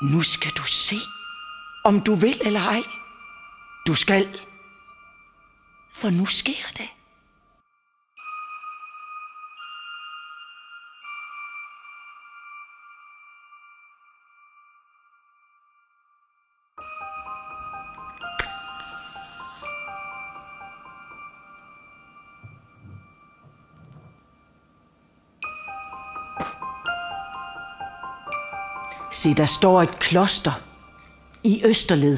Nu skal du se, om du vil eller ej. Du skal. For nu sker det. Se, der står et kloster i Østerled,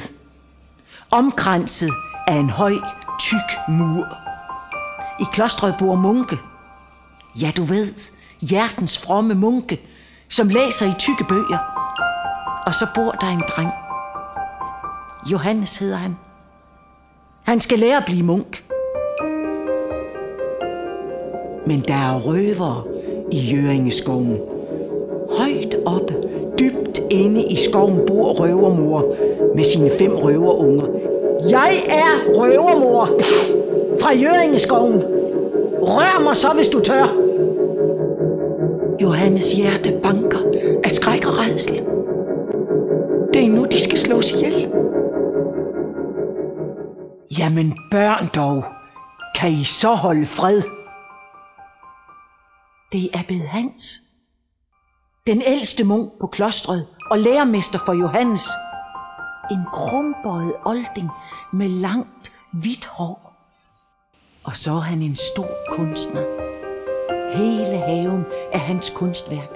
omkranset af en høj, tyk mur. I klostret bor munke. Ja, du ved, hjertens fromme munke, som læser i tykke bøger. Og så bor der en dreng. Johannes hedder han. Han skal lære at blive munk. Men der er røvere i Jøringeskoven. Højt oppe, dybt inde i skoven bor røvermor med sine 5 røverunger. Jeg er røvermor fra Jøringeskoven. Rør mig så, hvis du tør. Johannes hjerte banker af skræk og rædsel. Det er nu, de skal slås ihjel. Jamen børn dog, kan I så holde fred? Det er Abbed Hans, den ældste munk på klostret og lærermester for Johannes. En krumbøjet olding med langt, hvidt hår. Og så er han en stor kunstner. Hele haven er hans kunstværk.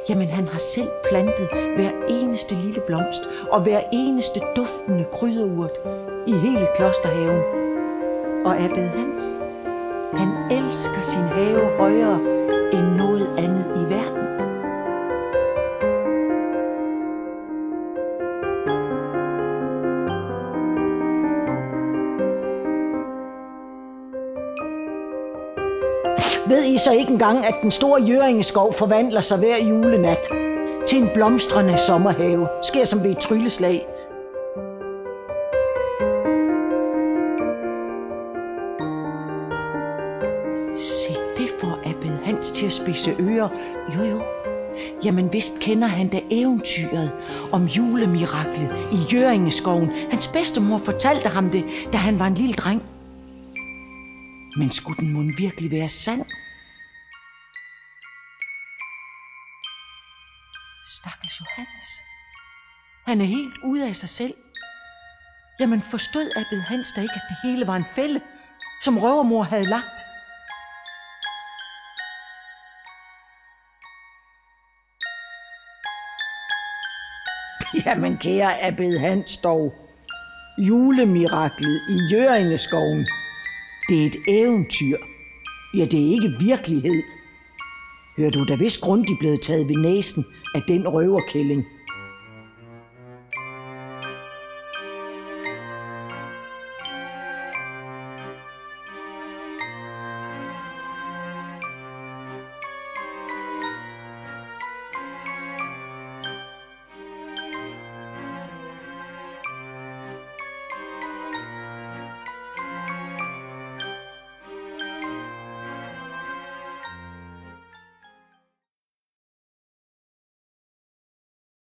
Jamen han har selv plantet hver eneste lille blomst og hver eneste duftende krydderurt i hele klosterhaven. Og Abbed Hans, han elsker sin have højere end noget andet i verden. Ved I så ikke engang, at den store Jøringeskov forvandler sig hver julenat til en blomstrende sommerhave? Sker som ved et trylleslag. Se, det får Abbed Hans til at spidse ører. Jo. Jamen vist kender han da eventyret om julemiraklet i Jøringeskoven. Hans bedstemor fortalte ham det, da han var en lille dreng. Men skulle den mon virkelig være sand? Stakkels Johannes. Han er helt ude af sig selv. Jamen forstod Abbed Hans da ikke, at det hele var en fælde, som røvermor havde lagt? Jamen kære Abbed Hans dog. Julemiraklet i Jøringeskoven. Det er et eventyr. Ja, det er ikke virkelighed. Hører du da vist grundigt blevet taget ved næsen af den røverkælling?